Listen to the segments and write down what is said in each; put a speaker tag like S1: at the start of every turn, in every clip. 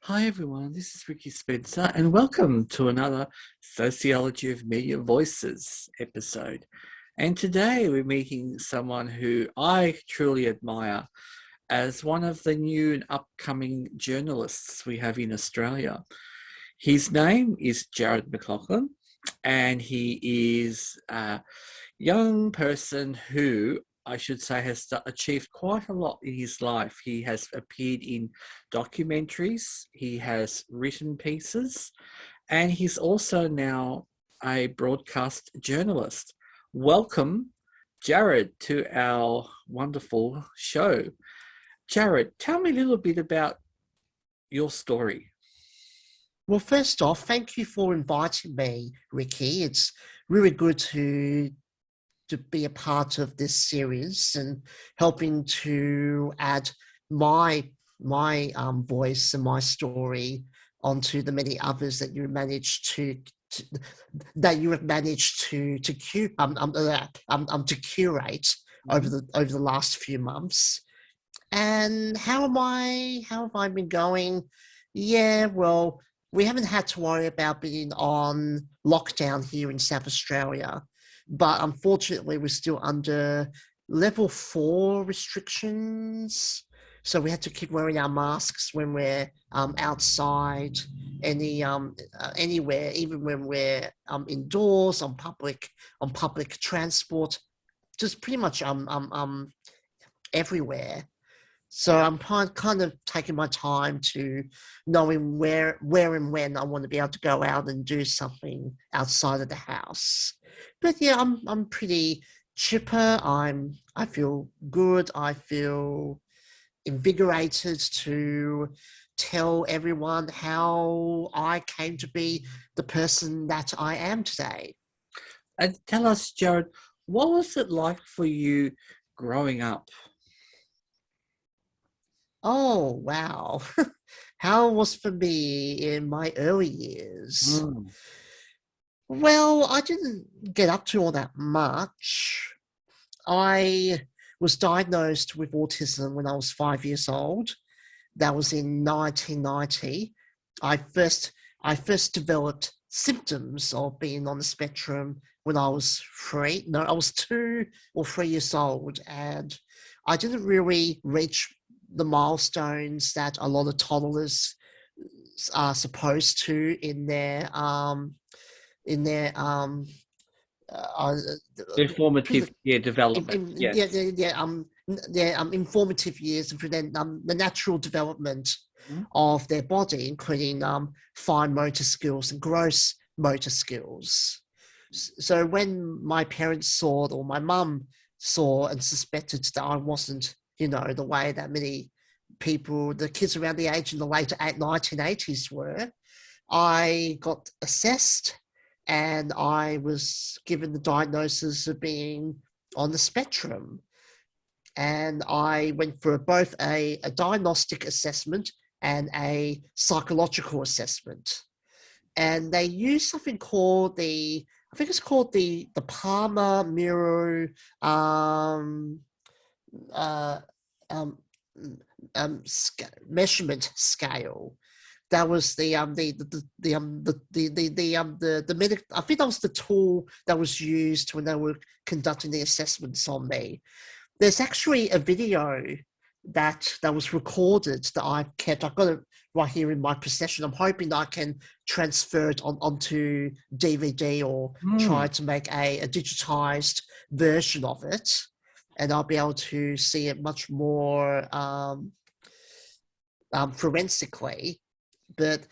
S1: Hi everyone, this is Ricky Spencer and welcome to another Sociology of Media Voices episode. And today we're meeting someone who I truly admire as one of the new and upcoming journalists we have in Australia. His name is Jarad McLoughlin and he is a young person who I should say has achieved quite a lot in his life. He has appeared in documentaries, he has written pieces, and he's also now a broadcast journalist. Welcome, Jarad, to our wonderful show. Jarad, tell me a little bit about your story.
S2: Well, first off, thank you for inviting me, Ricky. It's really good to be a part of this series and helping to add my voice and my story onto the many others that you have managed to curate over the last few months. And how have I been going? Yeah, well, we haven't had to worry about being on lockdown here in South Australia, but unfortunately we're still under level 4 restrictions. So we had to keep wearing our masks when we're outside, anywhere, even when we're indoors on public transport, just pretty much everywhere. So I'm kind of taking my time to knowing where and when I want to be able to go out and do something outside of the house. But yeah, I'm pretty chipper. I feel good. I feel invigorated to tell everyone how I came to be the person that I am today.
S1: And tell us, Jarad, what was it like for you growing up?
S2: Oh, wow. How it was for me in my early years? Well, I didn't get up to all that much. I was diagnosed with autism when I was 5 years old. That was in 1990. I first developed symptoms of being on the spectrum when I was 2 or 3 years old, and I didn't really reach the milestones that a lot of toddlers are supposed to in their
S1: Informative development.
S2: Informative years, and for then the natural development of their body, including fine motor skills and gross motor skills. So when my parents saw it, or my mum saw and suspected that I wasn't, the way that many people, the kids around the age in the late 1980s were, I got assessed and I was given the diagnosis of being on the spectrum. And I went for both a diagnostic assessment and a psychological assessment. And they used something called the Palmer-Mirror measurement scale. That was I think that was the tool that was used when they were conducting the assessments on me. There's actually a video that was recorded that I've kept. I've got it right here in my possession. I'm hoping that I can transfer it onto DVD or try to make a digitized version of it, and I'll be able to see it much more forensically. But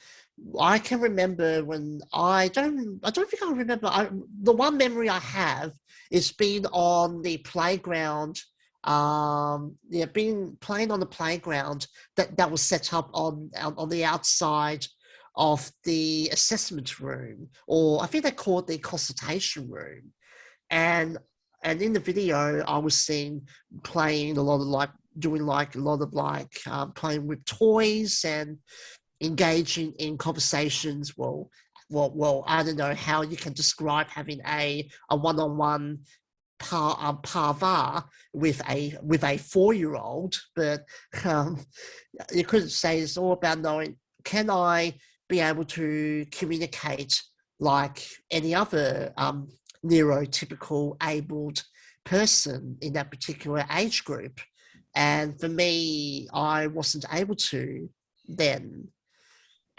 S2: I can remember when I don't think I remember. The one memory I have is being on the playground. Being playing on the playground that was set up on the outside of the assessment room, or I think they call it the consultation room. And in the video, I was seen playing playing with toys and engaging in conversations. Well, I don't know how you can describe having a one-on-one parva with a 4-year-old, but you couldn't say it's all about knowing can I be able to communicate like any other neurotypical abled person in that particular age group? And for me, I wasn't able to then.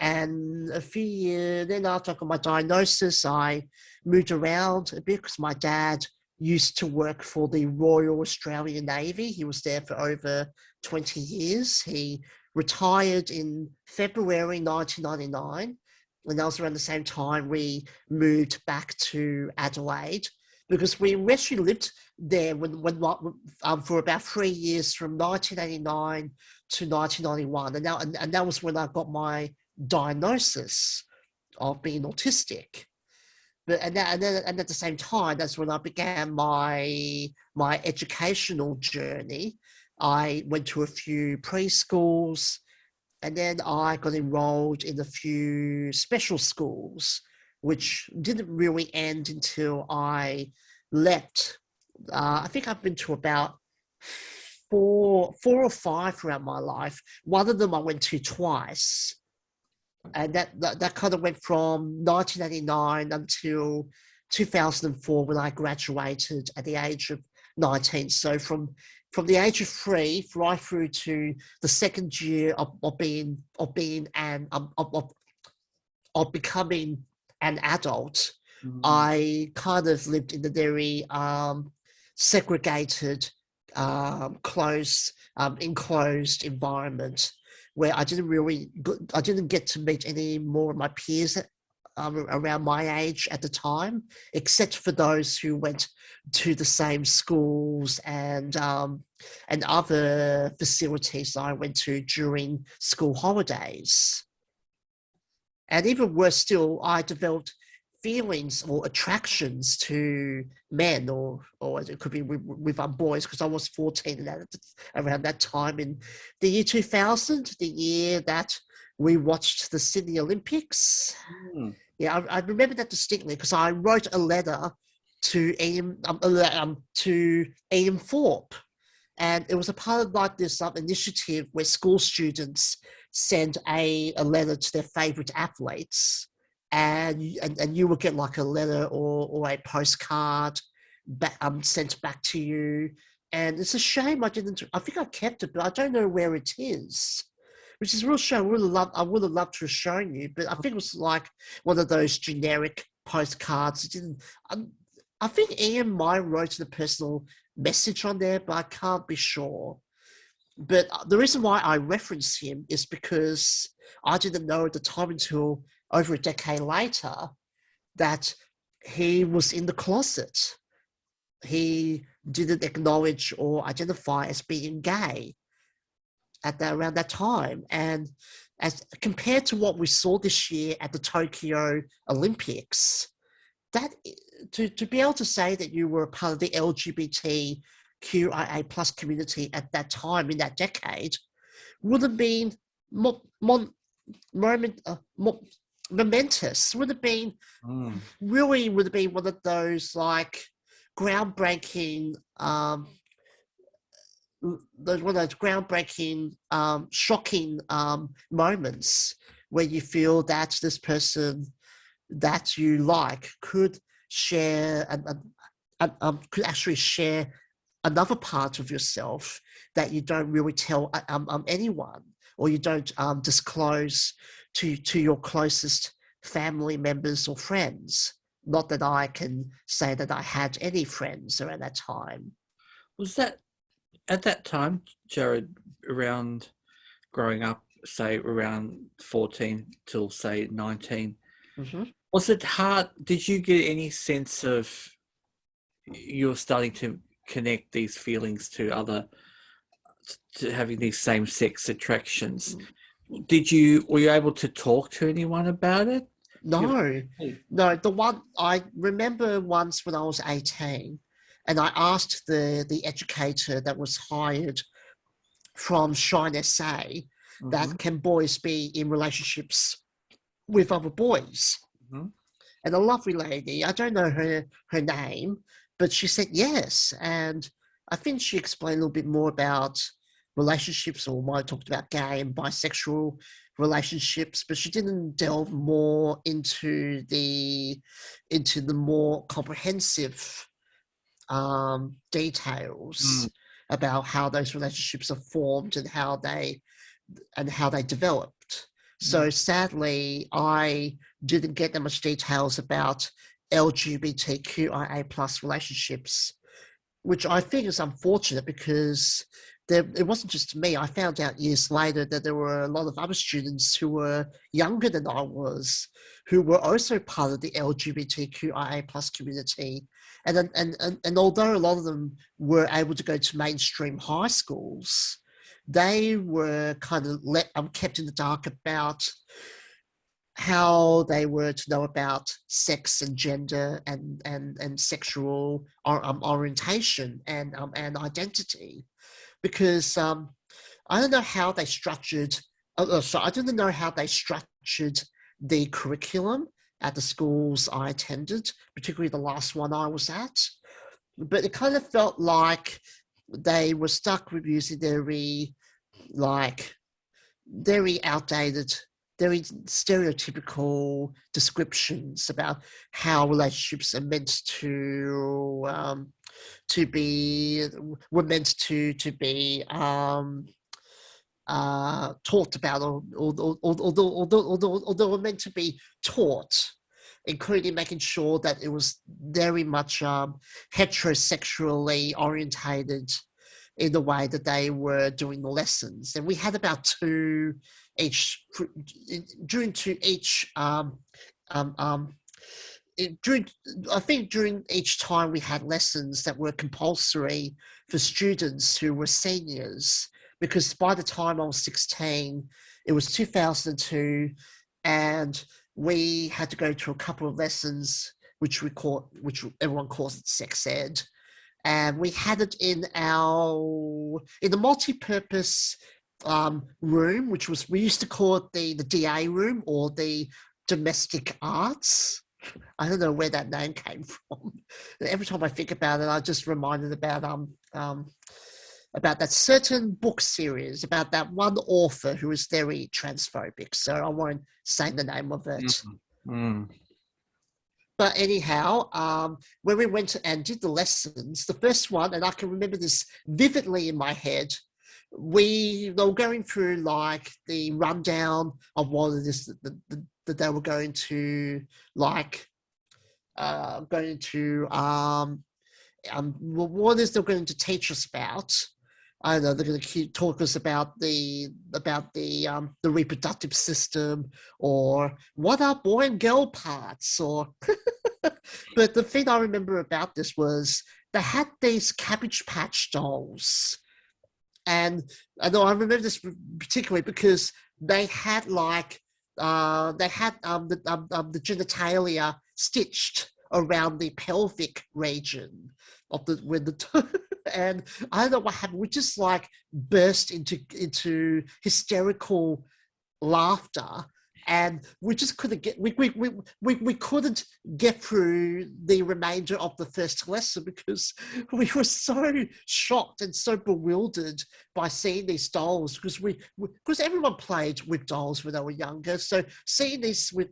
S2: And a few years then after I got my diagnosis, I moved around a bit because my dad used to work for the Royal Australian Navy. He was there for over 20 years. He retired in February 1999. And that was around the same time we moved back to Adelaide, because we actually lived there for about 3 years, from 1989 to 1991. And that was when I got my diagnosis of being autistic. And at the same time, that's when I began my educational journey. I went to a few preschools, and then I got enrolled in a few special schools, which didn't really end until I left. I think I've been to about four or five throughout my life. One of them I went to twice. And that kind of went from 1989 until 2004, when I graduated at the age of 19. So from the age of 3 right through to the second year of becoming an adult, mm-hmm. I kind of lived in a very segregated, enclosed environment, where I didn't get to meet any more of my peers around my age at the time, except for those who went to the same schools and other facilities I went to during school holidays. And even worse still, I developed feelings or attractions to men, or it could be with boys, because I was 14 around that time in the year 2000, the year that we watched the Sydney Olympics. Mm. Yeah, I remember that distinctly, because I wrote a letter to Ian Thorpe, and it was a part of like this initiative where school students send a letter to their favourite athletes. And you would get like a letter or a postcard sent back to you. And it's a shame I think I kept it, but I don't know where it is, which is a real shame. I would have loved to have shown you, but I think it was like one of those generic postcards. I think Ian might have wrote a personal message on there, but I can't be sure. But the reason why I reference him is because I didn't know at the time, until over a decade later, that he was in the closet. He didn't acknowledge or identify as being gay around that time. And as compared to what we saw this year at the Tokyo Olympics, that to be able to say that you were a part of the LGBTQIA plus community at that time, in that decade, would have been momentous. Would have been really would have been one of those like groundbreaking, shocking moments where you feel that this person that you like could share could actually share another part of yourself that you don't really tell anyone, or you don't disclose to your closest family members or friends. Not that I can say that I had any friends around that time.
S1: Was that at that time, Jarad, around growing up, say around 14 till say 19, mm-hmm. Was it hard? Did you get any sense of you're starting to connect these feelings to having these same-sex attractions? Were you able to talk to anyone about it?
S2: No. The one I remember once when I was 18, and I asked the educator that was hired from Shine SA, mm-hmm. that can boys be in relationships with other boys? Mm-hmm. And a lovely lady, I don't know her name, but she said yes. And I think she explained a little bit more about relationships, or might have talked about gay and bisexual relationships, but she didn't delve more into the more comprehensive details about how those relationships are formed and how they developed. So sadly, I didn't get that much details about LGBTQIA plus relationships, which I think is unfortunate because it wasn't just me. I found out years later that there were a lot of other students who were younger than I was, who were also part of the LGBTQIA plus community. And although a lot of them were able to go to mainstream high schools, they were kind of kept in the dark about how they were to know about sex and gender and sexual orientation and identity, because I don't know how they structured. I don't know how they structured the curriculum at the schools I attended, particularly the last one I was at. But it kind of felt like they were stuck with using very outdated, very stereotypical descriptions about how relationships are meant to be talked about, although were meant to be taught, including making sure that it was very much heterosexually orientated in the way that they were doing the lessons. And we had about two each during each during each time we had lessons that were compulsory for students who were seniors, because by the time I was 16, it was 2002, and we had to go to a couple of lessons which everyone calls it sex ed, and we had it in the multi-purpose room, which we used to call it the DA room, or the domestic arts. I don't know where that name came from. Every time I think about it, I just reminded about that certain book series about that one author who is very transphobic. So I won't say the name of it. But anyhow, when we went and did the lessons, the first one, and I can remember this vividly in my head, they were going through like the rundown of what it is that they were going to what is they're going to teach us about. I don't know, they're going to talk us about the reproductive system, or what are boy and girl parts, or but the thing I remember about this was they had these Cabbage Patch dolls. And I remember this particularly because they had the genitalia stitched around the pelvic region of and I don't know what happened. We just like burst into hysterical laughter, and we just couldn't couldn't get through the remainder of the first lesson because we were so shocked and so bewildered by seeing these dolls, because everyone played with dolls when they were younger. So seeing this with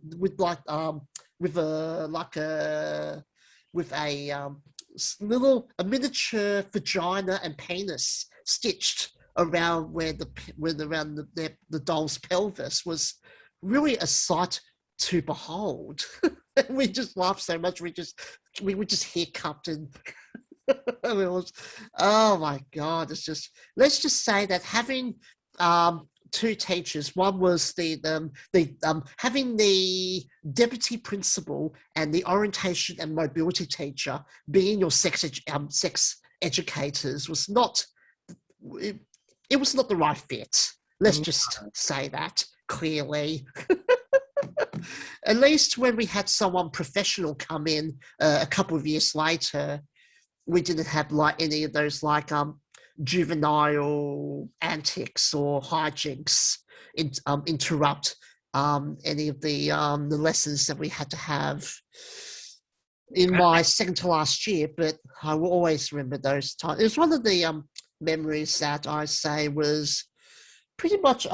S2: a miniature vagina and penis stitched around the doll's pelvis was really a sight to behold. We just laughed so much. We were just hiccuped, and it was, oh my God. It's just, let's just say that having two teachers, one was having the deputy principal and the orientation and mobility teacher being your sex educators was not, it was not the right fit. Let's just say that clearly. At least when we had someone professional come in a couple of years later, we didn't have like any of those like juvenile antics or hijinks interrupt any of the lessons that we had to have in my second to last year. But I will always remember those times. It was one of the memories that I say was pretty much it's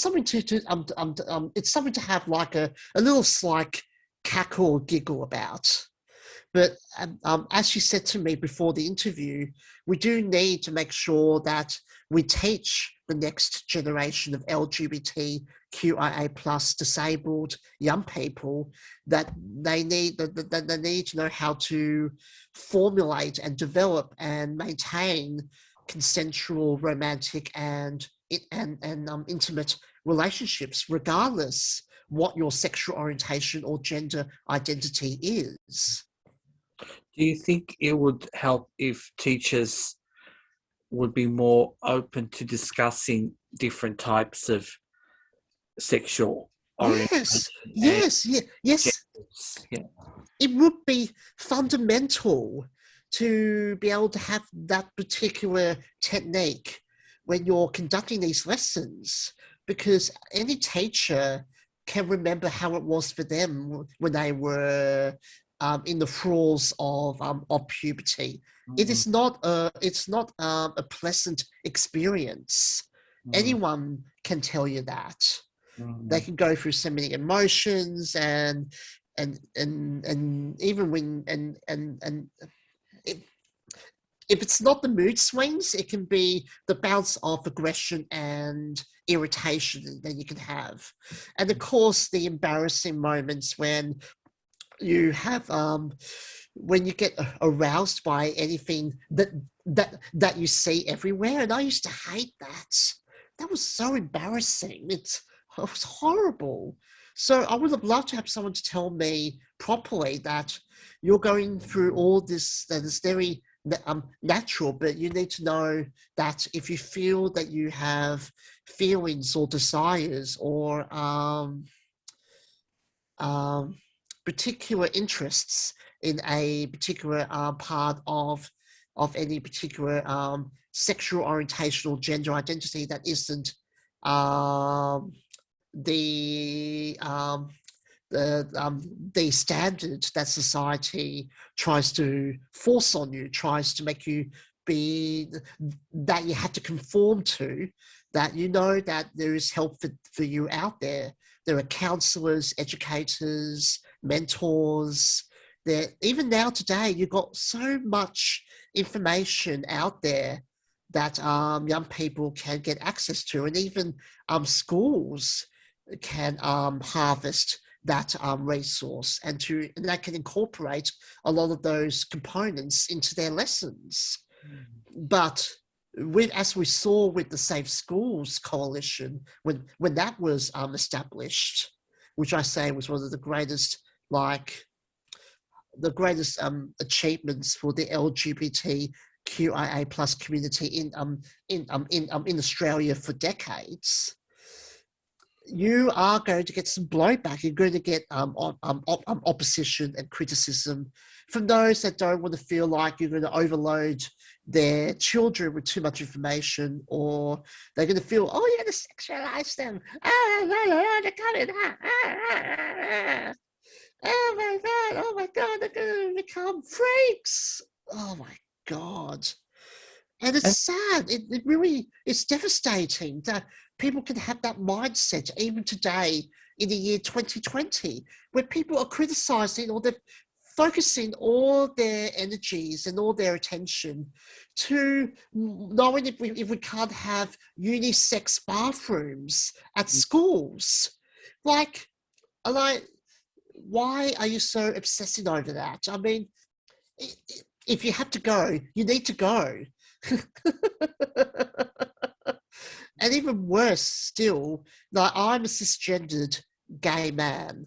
S2: something it's something to have like a little like cackle or giggle about. But as you said to me before the interview, we do need to make sure that we teach the next generation of LGBTQIA plus disabled young people that they need to know how to formulate and develop and maintain consensual, romantic, and intimate relationships, regardless what your sexual orientation or gender identity is.
S1: Do you think it would help if teachers would be more open to discussing different types of sexual orientation?
S2: Yes.
S1: Yeah.
S2: It would be fundamental to be able to have that particular technique when you're conducting these lessons, because any teacher can remember how it was for them when they were in the thralls of puberty. It's not a pleasant experience. Anyone can tell you that. They can go through so many emotions and even when if it's not the mood swings, it can be the bounce of aggression and irritation that you can have, and of course the embarrassing moments when you have when you get aroused by anything that you see everywhere. And I used to hate that. That was so embarrassing. It was horrible. So I would have loved to have someone to tell me properly that you're going through all this that is very natural, but you need to know that if you feel that you have feelings or desires or particular interests in a particular part of any particular sexual orientation or gender identity that isn't the standard that society tries to force on you, tries to make you be, that you have to conform to, that you know that there is help for you out there. There are counselors, educators, mentors. There, even now today, you've got so much information out there that young people can get access to, and even schools can harvest that resource, and they can incorporate a lot of those components into their lessons. But as we saw with the Safe Schools Coalition, when that was established, which I say was one of the greatest, achievements for the LGBTQIA plus community in Australia for decades, you are going to get some blowback. You're going to get opposition and criticism from those that don't want to feel like you're going to overload their children with too much information, or they're going to feel, oh, you're going to sexualize them. They're coming out. Oh my God, they're going to become freaks. Oh my God. And it's sad. It really, it's devastating that people can have that mindset even today in the year 2020, where people are criticizing, or they're focusing all their energies and all their attention to knowing if we can't have unisex bathrooms at schools. Why are you so obsessing over that? I mean, if you have to go, you need to go. And even worse still, I'm a cisgendered gay man,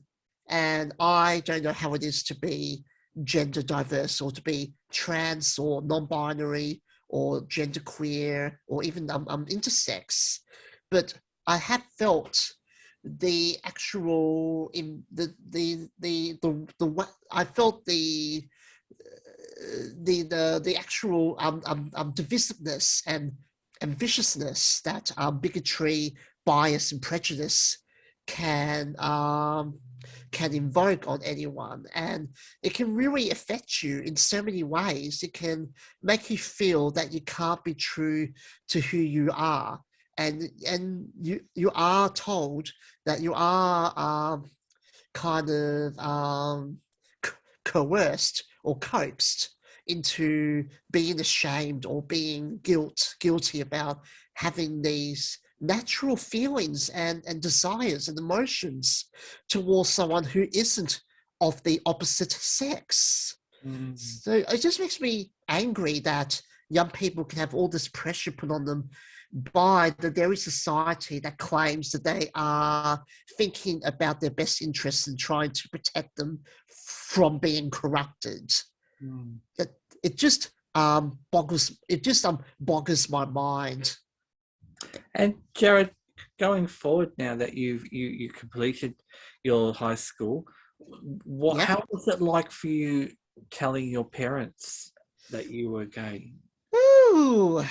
S2: and I don't know how it is to be gender diverse, or to be trans or non-binary or genderqueer or even intersex. But I have felt the actual actual divisiveness and viciousness that bigotry, bias, and prejudice can invoke on anyone, and it can really affect you in so many ways. It can make you feel that you can't be true to who you are, and you are told that you are kind of coerced or coaxed into being ashamed or being guilty about having these natural feelings and desires and emotions towards someone who isn't of the opposite sex.
S1: Mm.
S2: So it just makes me angry that young people can have all this pressure put on them by the very society that claims that they are thinking about their best interests and trying to protect them from being corrupted.
S1: Mm.
S2: It just boggles my mind.
S1: And Jarad, going forward now that you completed your high school, how was it like for you telling your parents that you were gay?
S2: Ooh,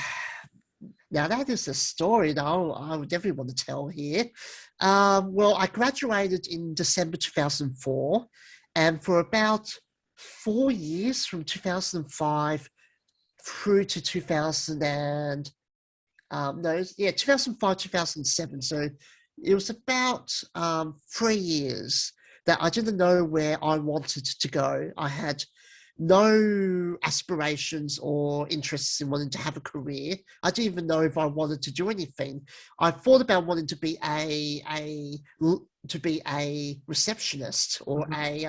S2: now that is a story that I would definitely want to tell here. Well, I graduated in December 2004, and for about 4 years, from 2005 through to 2005, 2007. So it was about 3 years that I didn't know where I wanted to go. I had no aspirations or interests in wanting to have a career. I didn't even know if I wanted to do anything. I thought about wanting to be a receptionist or a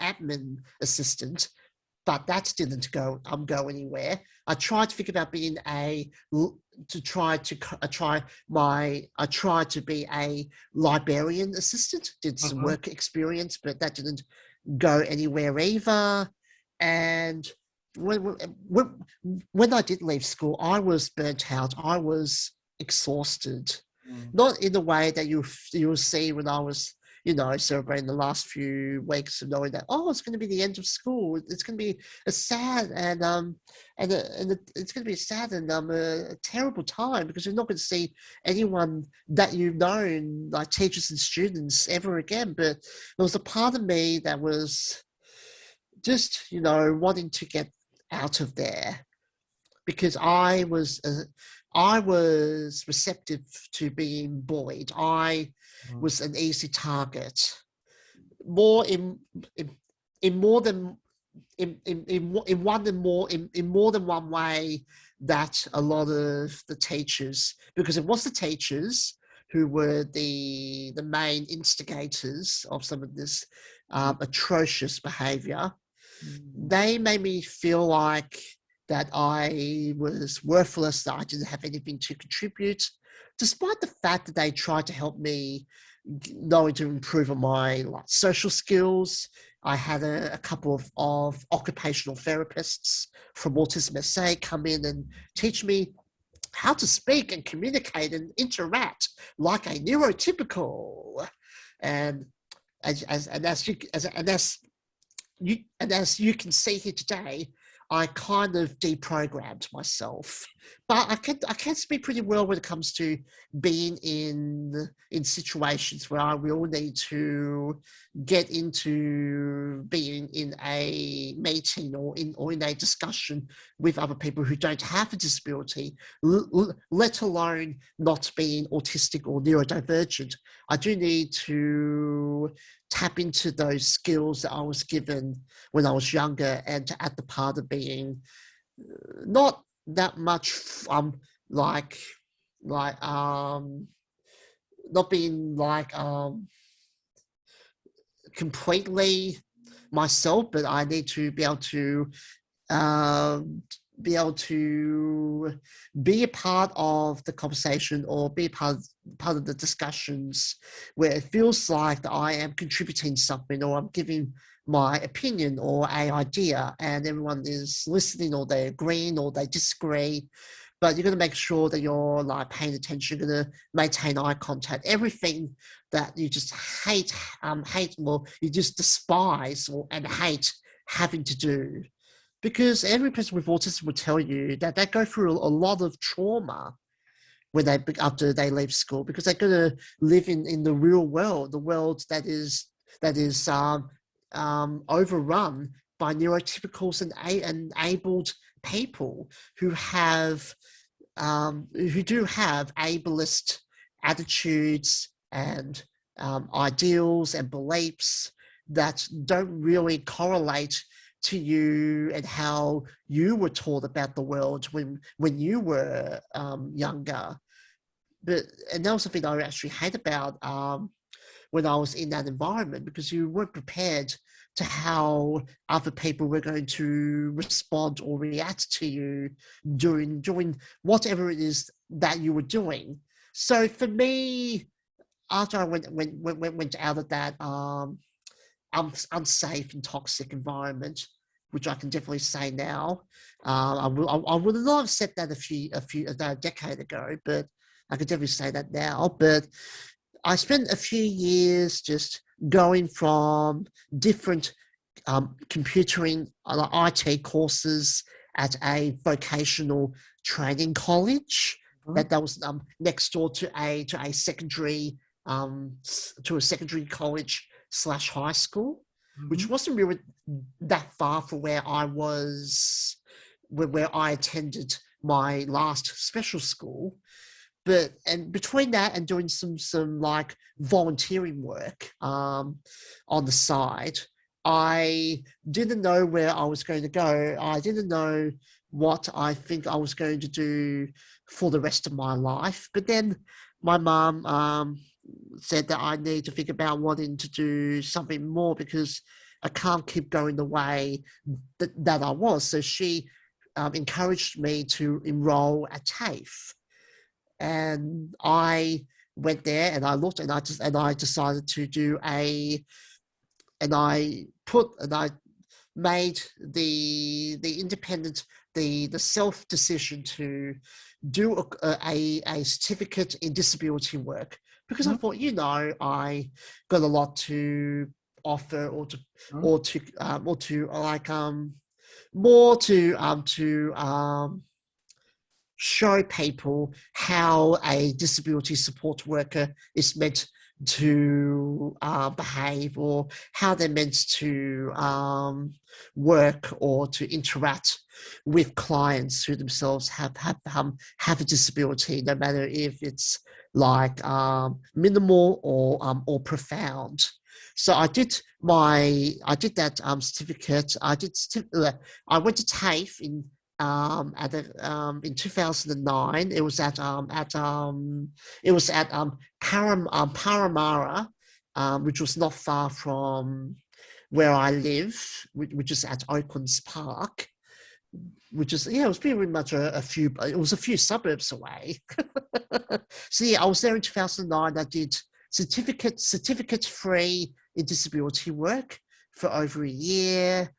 S2: admin assistant, but that didn't go anywhere. I tried to think about being I tried to be a librarian assistant, did some work experience, but that didn't go anywhere either. And when I did leave school, I was burnt out. I was exhausted, not in the way that you'll see when I was, celebrating the last few weeks of knowing that, it's going to be the end of school. It's going to be a sad and it's going to be a sad and a terrible time, because you're not going to see anyone that you've known, like teachers and students, ever again. But there was a part of me that was just, wanting to get out of there, because I was receptive to being bullied. I was an easy target, more in more than one way that a lot of the teachers, because it was the teachers who were the main instigators of some of this atrocious behaviour. They made me feel like that I was worthless, that I didn't have anything to contribute, despite the fact that they tried to help me knowing to improve on my social skills. I had a couple of occupational therapists from Autism SA come in and teach me how to speak and communicate and interact like a neurotypical. And as you can see here today, I kind of deprogrammed myself. But I can speak pretty well when it comes to being in situations where I will need to get into being in a meeting or in a discussion with other people who don't have a disability, let alone not being autistic or neurodivergent. I do need to tap into those skills that I was given when I was younger, and to add the part of being not that much not being completely myself, but I need to be able to be a part of the conversation, or be part of the discussions where it feels like that I am contributing something, or I'm giving my opinion or an idea, and everyone is listening, or they agreeing or they disagree. But you're going to make sure that you're paying attention, you're going to maintain eye contact. Everything that you just hate, you just despise and hate having to do. Because every person with autism will tell you that they go through a lot of trauma after they leave school, because they're going to live in the real world, the world that is overrun by neurotypicals and abled people who do have ableist attitudes and ideals and beliefs that don't really correlate to you and how you were taught about the world when you were younger. And that was something I actually hate about when I was in that environment, because you weren't prepared to how other people were going to respond or react to you during whatever it is that you were doing. So for me, after I went out of that unsafe and toxic environment, which I can definitely say now, I would not have said that a decade ago, but I could definitely say that now. But I spent a few years just going from different computering IT courses at a vocational training college that was next door to a secondary college / high school, which wasn't really that far from where I was, where I attended my last special school. And between that and doing some like volunteering work on the side, I didn't know where I was going to go. I didn't know what I think I was going to do for the rest of my life. But then my mum said that I need to think about wanting to do something more, because I can't keep going the way that I was. So she encouraged me to enroll at TAFE. And I went there and I looked and I decided to do I made the independent, the self decision to do a certificate in disability work, because I thought, I got a lot to offer, or to show people how a disability support worker is meant to behave, or how they're meant to work or to interact with clients who themselves have a disability, no matter if it's like minimal or profound. So I did that certificate. I went to TAFE in 2009. It was at Parramatta, which was not far from where I live, which is at Oaklands Park, which is, it was pretty much a few suburbs away. So I was there in 2009. I did certificate free in disability work for over a year,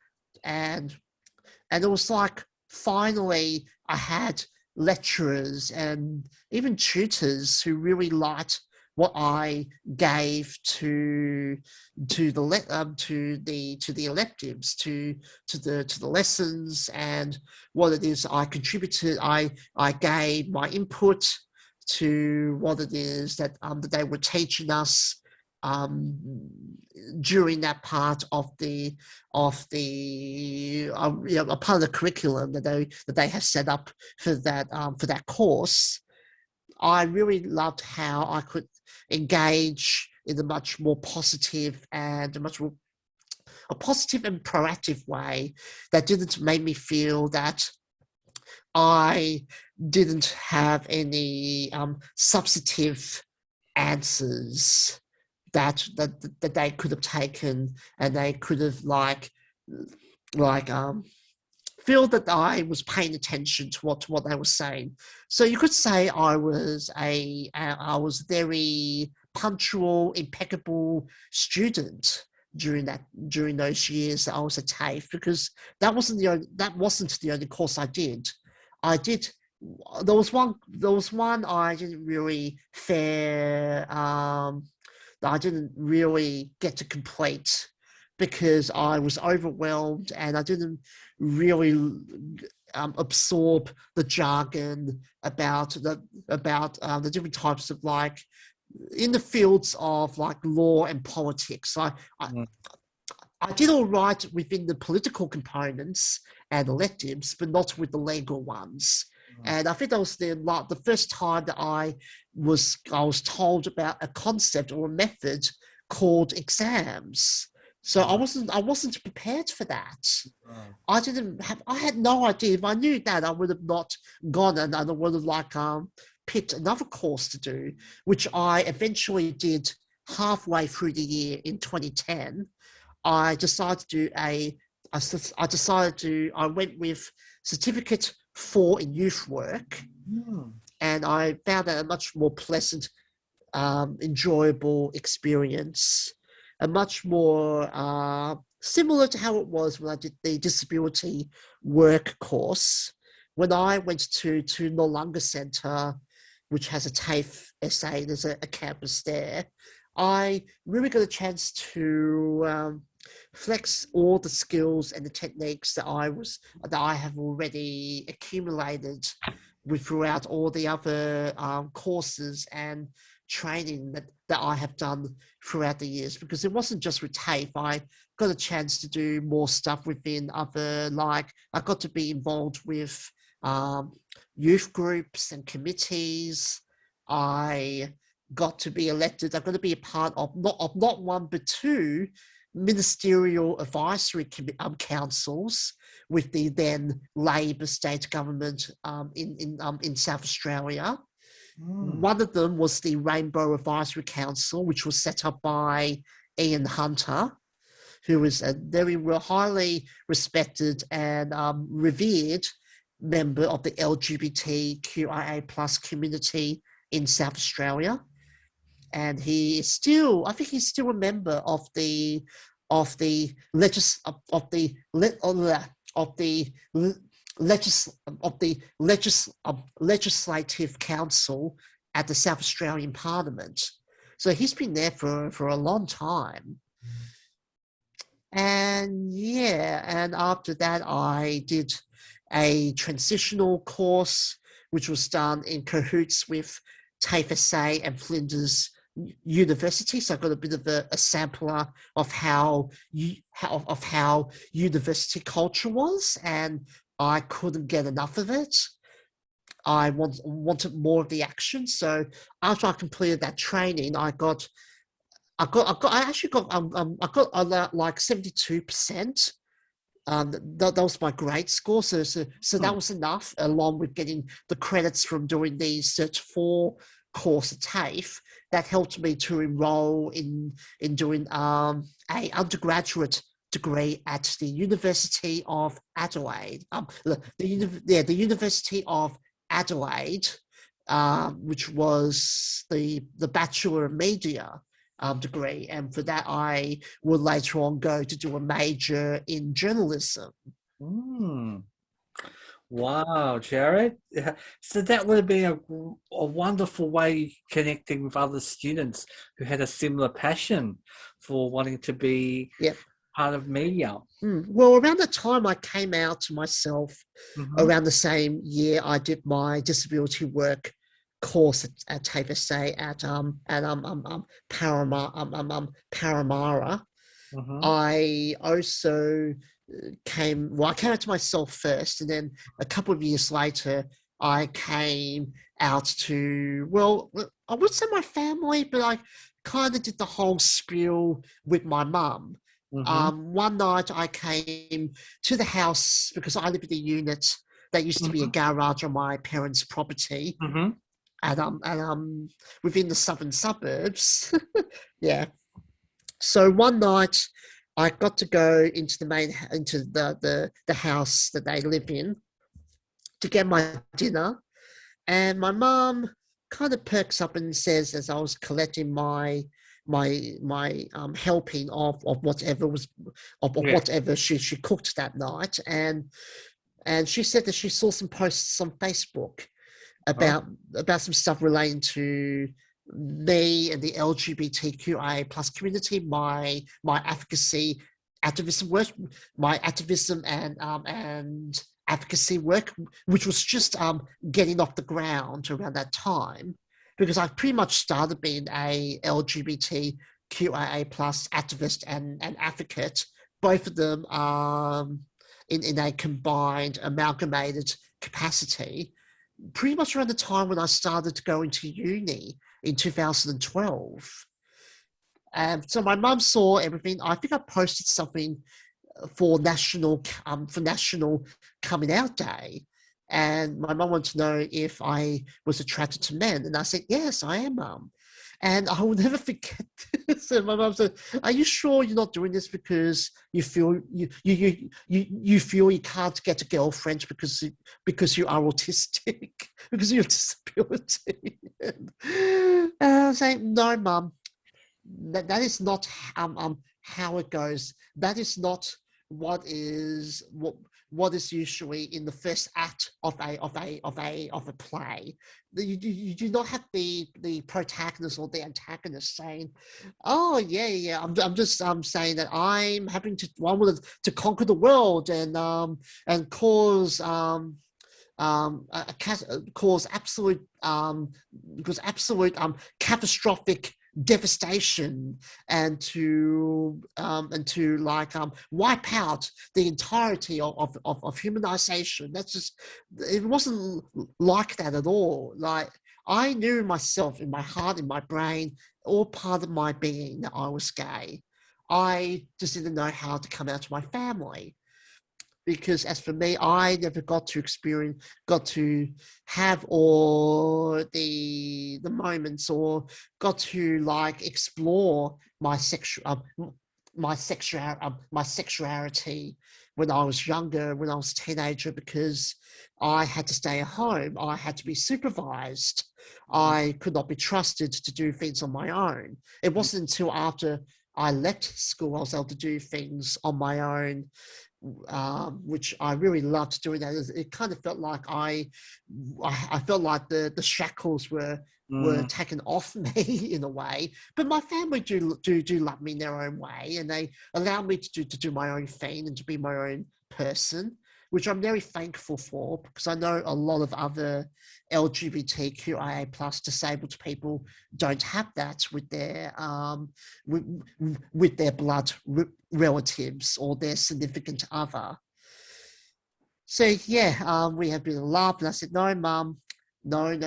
S2: and it was like, finally, I had lecturers and even tutors who really liked what I gave to the electives, to the lessons, and what it is I contributed. I gave my input to what it is that they were teaching us during that part of a part of the curriculum that they have set up for that course. I really loved how I could engage in a much more positive and proactive way that didn't make me feel that I didn't have any substantive answers that they could have taken, and they could have feel that I was paying attention to what they were saying. So you could say I was a very punctual, impeccable student during those years that I was at TAFE, because that wasn't the only course I did. There was one I didn't really I didn't really get to complete because I was overwhelmed, and I didn't really absorb the jargon about the different types of, like, in the fields of like law and politics. I did all right within the political components and electives, but not with the legal ones. And I think that was the first time that I was told about a concept or a method called exams. So I wasn't prepared for that. I had no idea. If I knew that, I would have not gone, and I would have picked another course to do, which I eventually did halfway through the year in 2010. I went with Certificate 4 in Youth Work, and I found that a much more pleasant, enjoyable experience, a much more similar to how it was when I did the disability work course. When I went to Noarlunga Centre, which has a TAFE SA, there's a campus there, I really got a chance to flex all the skills and the techniques that I have already accumulated throughout all the other courses and training that I have done throughout the years. Because it wasn't just with TAFE. I got a chance to do more stuff within other, like, I got to be involved with youth groups and committees. I got to be elected. I got to be a part of not one but two ministerial advisory councils with the then Labor state government in South Australia. One of them was the Rainbow Advisory Council, which was set up by Ian Hunter, who is a very highly respected and revered member of the LGBTQIA plus community in South Australia. And I think he's still a member of the Legislative Council at the South Australian Parliament. So he's been there for a long time. And after that I did a transitional course, which was done in cahoots with TAFE SA and Flinders University. So I got a bit of a sampler of how university culture was, and I couldn't get enough of it. I wanted more of the action. So after I completed that training, I got like 72%. That was my grade score. So that was enough, along with getting the credits from doing the Cert 4 course at TAFE. That helped me to enroll in doing a undergraduate degree at the University of Adelaide. The University of Adelaide, which was the Bachelor of Media degree, and for that I would later on go to do a major in journalism.
S1: Wow, Jarad. So that would have been a wonderful way connecting with other students who had a similar passion for wanting to be part of media.
S2: Well, around the time I came out to myself, around the same year, I did my disability work course at TAFE SA at Paramara. I also came out to myself first, and then a couple of years later I came out to, well, I would say my family, but I kind of did the whole spiel with my mum. One night I came to the house because I live in a unit that used to be a garage on my parents' property, and within the southern suburbs. So one night I got to go into the house that they live in to get my dinner, and my mum kind of perks up and says, as I was collecting my helping of whatever whatever she cooked that night, and she said that she saw some posts on Facebook about some stuff relating to me and the LGBTQIA plus community, my advocacy activism work, my activism and advocacy work, which was just getting off the ground around that time, because I pretty much started being a LGBTQIA plus activist and advocate, both of them in a combined, amalgamated capacity, pretty much around the time when I started going to uni in 2012. So my mum saw everything. I think I posted something for National Coming Out Day, and my mum wanted to know if I was attracted to men, and I said, yes, I am, Mum. And I will never forget this. And my mum said, are you sure you're not doing this because you feel you feel you can't get a girlfriend because you are autistic, because of your disability? And I was saying, no, Mum, that is not how it goes. That is not what is usually in the first act of a play. You do not have the protagonist or the antagonist saying, "Oh yeah, I'm just saying that I wanted to conquer the world and cause cause absolute catastrophic devastation and to like wipe out the entirety of humanization." That's just, it wasn't like that at all. Like, I knew myself, in my heart, in my brain, all part of my being, that I was gay. I just didn't know how to come out to my family, because as for me, I never got to have all the moments, or got to like explore my sexuality when I was younger, when I was a teenager, because I had to stay at home. I had to be supervised. I could not be trusted to do things on my own. It wasn't until after I left school I was able to do things on my own, which I really loved doing. That it kind of felt like I felt like the shackles were taken off me in a way. But my family do love me in their own way, and they allow me to do my own thing and to be my own person, which I'm very thankful for, because I know a lot of other LGBTQIA plus disabled people don't have that with their with their blood relatives or their significant other. So yeah, we have been in love, and I said, no, Mum, no.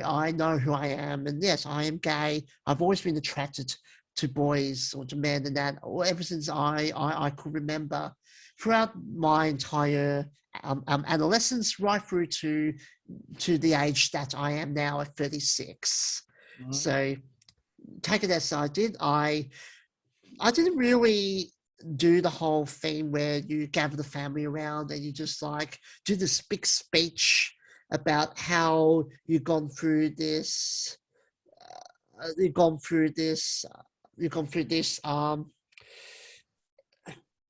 S2: I know who I am, and yes, I am gay. I've always been attracted to boys or to men, and that ever since I could remember, throughout my entire adolescence, right through to the age that I am now at 36. Mm-hmm. So take it as I did. I didn't really do the whole thing where you gather the family around and you just like do this big speech about how you've gone through this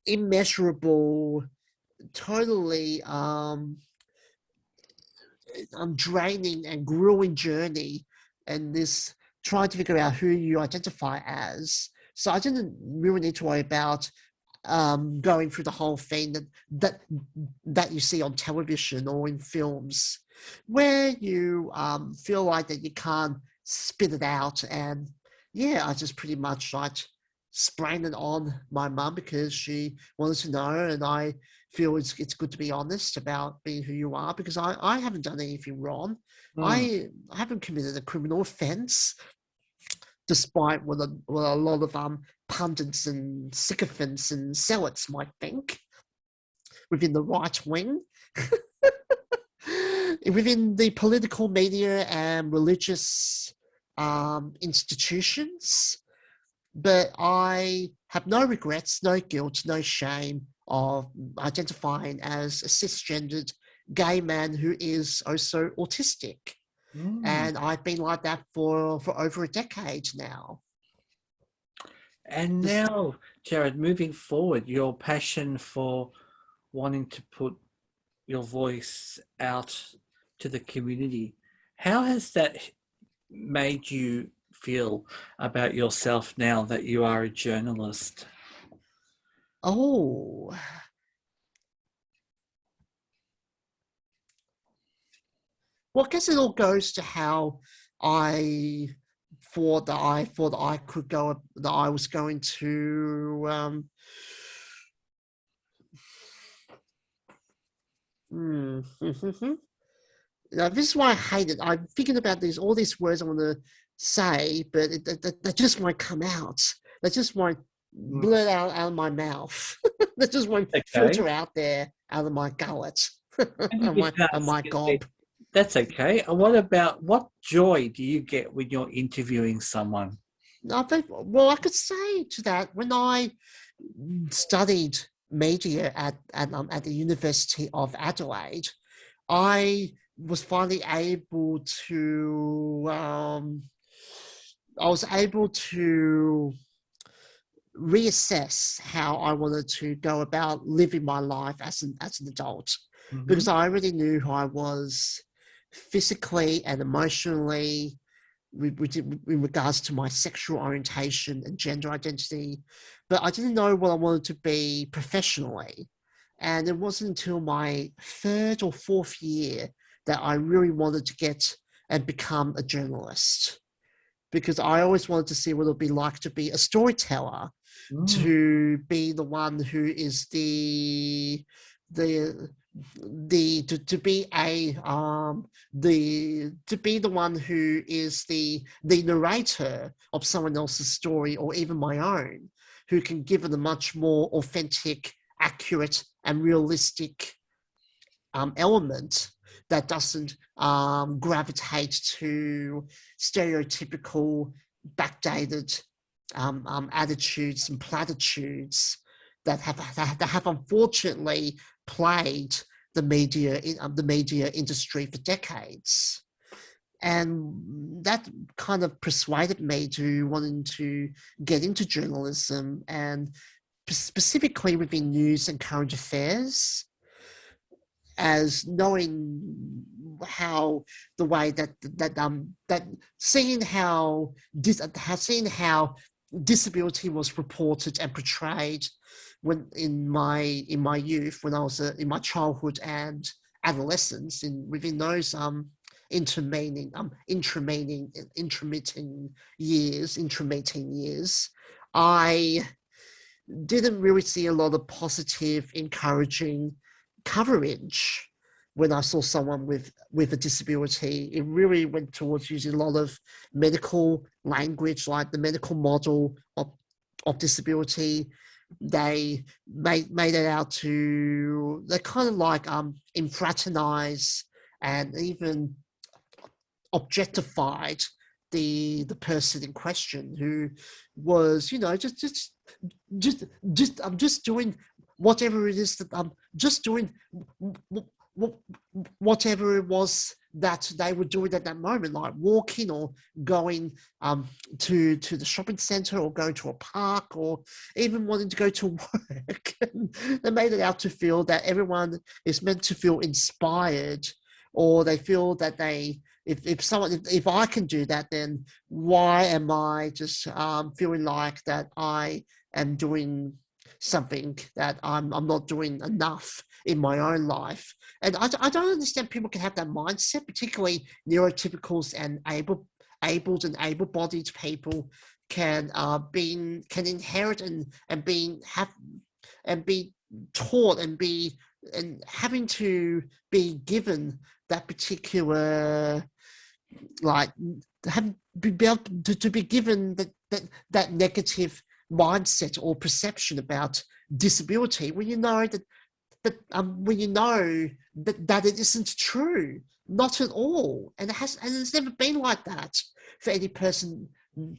S2: immeasurable, totally draining and grueling journey, and this trying to figure out who you identify as. So I didn't really need to worry about going through the whole thing that you see on television or in films, where you feel like that you can't spit it out. And yeah, I just pretty much like sprang it on my mum because she wanted to know, and I feel it's good to be honest about being who you are, because I haven't done anything wrong. I haven't committed a criminal offence, despite what a lot of pundits and sycophants and zealots might think within the right wing, within the political media and religious institutions. But I have no regrets, no guilt, no shame of identifying as a cisgendered gay man who is also autistic. And I've been like that for over a decade now.
S1: And now, Jarad, moving forward, your passion for wanting to put your voice out to the community, how has that made you feel about yourself now that you are a journalist?
S2: Oh, well, I guess it all goes to how I thought that I could go, that I was going to now, this is why I hate it. I'm thinking about all these words I want to say, but they just won't come out. They just won't
S1: Mm,
S2: blurt out of my mouth. They just won't
S1: okay.
S2: filter out there out of my gullet
S1: Maybe you
S2: and
S1: can't
S2: my
S1: see it.
S2: gob.
S1: That's okay. What about what joy do you get when you're interviewing someone?
S2: I think, well, I could say to that when I studied media at the University of Adelaide, I was finally able to I was able to reassess how I wanted to go about living my life as an adult,
S1: Hmm.
S2: because I already knew who I was physically and emotionally in regards to my sexual orientation and gender identity, but I didn't know what I wanted to be professionally. And it wasn't until my third or fourth year that I really wanted to get and become a journalist, because I always wanted to see what it would be like to be a storyteller,
S1: Mm.
S2: to be the one who is the to be the one who is the narrator of someone else's story or even my own, who can give it a much more authentic, accurate, and realistic element that doesn't gravitate to stereotypical, backdated attitudes and platitudes that have unfortunately plagued the media industry for decades. And that kind of persuaded me to wanting to get into journalism, and specifically within news and current affairs, as knowing how the way that seeing how disability was reported and portrayed when in my youth, when I was in my childhood and adolescence, within those intermittent years, I didn't really see a lot of positive, encouraging coverage when I saw someone with a disability. It really went towards using a lot of medical language, like the medical model of disability. They made it out to, they kind of like infraternize and even objectified the person in question, who was, you know, I'm just doing whatever it is that I'm just doing, whatever it was that they were doing at that moment, like walking or going to the shopping center or going to a park or even wanting to go to work. They made it out to feel that everyone is meant to feel inspired, or they feel that they, if I can do that, then why am I just feeling like that I am doing something that I'm not doing enough in my own life? And I don't understand people can have that mindset, particularly neurotypicals and abled and able-bodied people can inherit and be taught and having to be given that particular, like, be able to be given that negative mindset or perception about disability, when you know when you know that it isn't true, not at all, and it's never been like that for any person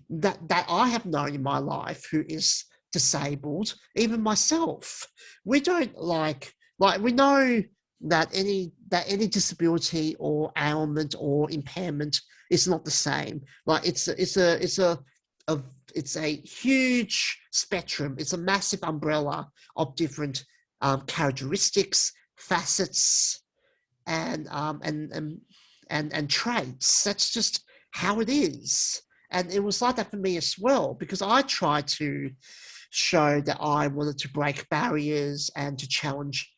S2: that I have known in my life who is disabled, even myself. We don't like we know that any disability or ailment or impairment is not the same. Like a it's a huge spectrum. It's a massive umbrella of different characteristics, facets, and traits. That's just how it is. And it was like that for me as well, because I tried to show that I wanted to break barriers and to challenge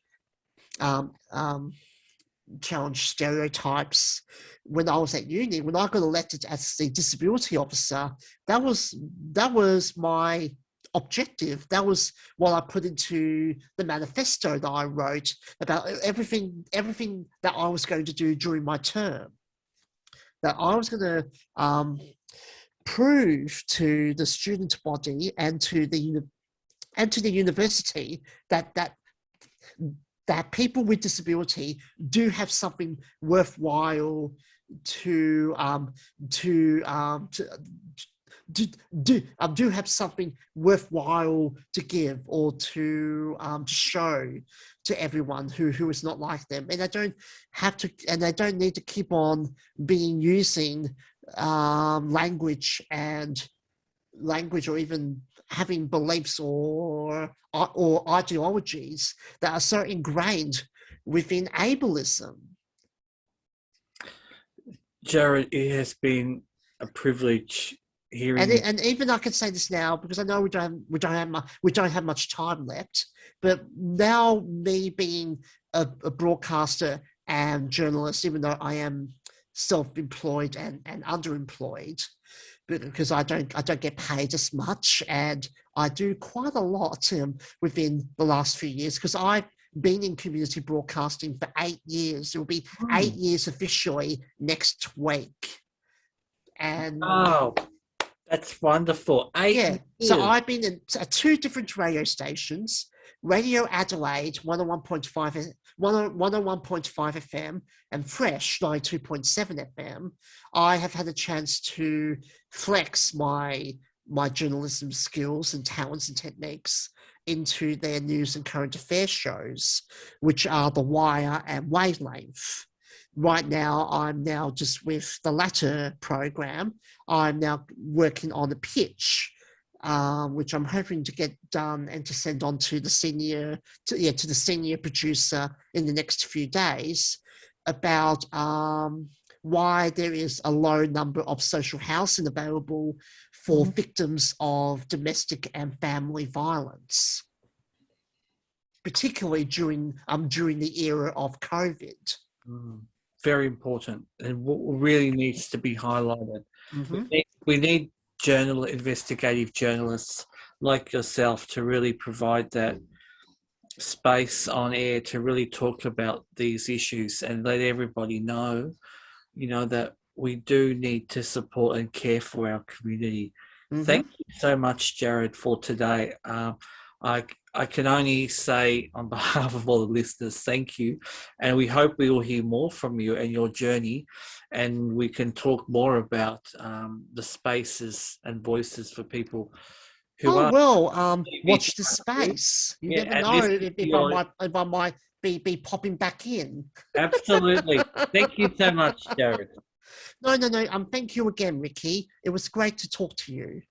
S2: stereotypes. When I was at uni, when I got elected as the disability officer, that was my objective. That was what I put into the manifesto that I wrote about everything that I was going to do during my term. That I was going to prove to the student body and to the university that people with disability do have something worthwhile do have something worthwhile to give or to show to everyone who is not like them, and they don't need to keep on using language or even having beliefs or ideologies that are so ingrained within ableism.
S1: Jarad, it has been a privilege hearing.
S2: And even I can say this now because I know we don't have much time left. But now, me being a broadcaster and journalist, even though I am self-employed and underemployed, because I don't get paid as much, and I do quite a lot within the last few years, because I've been in community broadcasting for 8 years. It will be 8 years officially next week. And
S1: oh, that's wonderful. 8 years.
S2: So I've been in 2 different radio stations, Radio Adelaide 101.5 FM and Fresh 92.7 FM. I have had a chance to flex my journalism skills and talents and techniques into their news and current affairs shows, which are The Wire and Wavelength. Right now, I'm now just with the latter program. I'm now working on a pitch, which I'm hoping to get done and to send on to the senior producer in the next few days, about why there is a low number of social housing available for victims of domestic and family violence, particularly during the era of COVID.
S1: Very important, and what really needs to be highlighted. We need investigative journalists like yourself to really provide that space on air to really talk about these issues and let everybody know, that we do need to support and care for our community. Thank you so much, Jarad, for today. I can only say on behalf of all the listeners, thank you. And we hope we will hear more from you and your journey, and we can talk more about the spaces and voices for people who
S2: watch the space. You never know if I might be popping back in.
S1: Absolutely. Thank you so much, Jarad.
S2: No. Thank you again, Ricky. It was great to talk to you.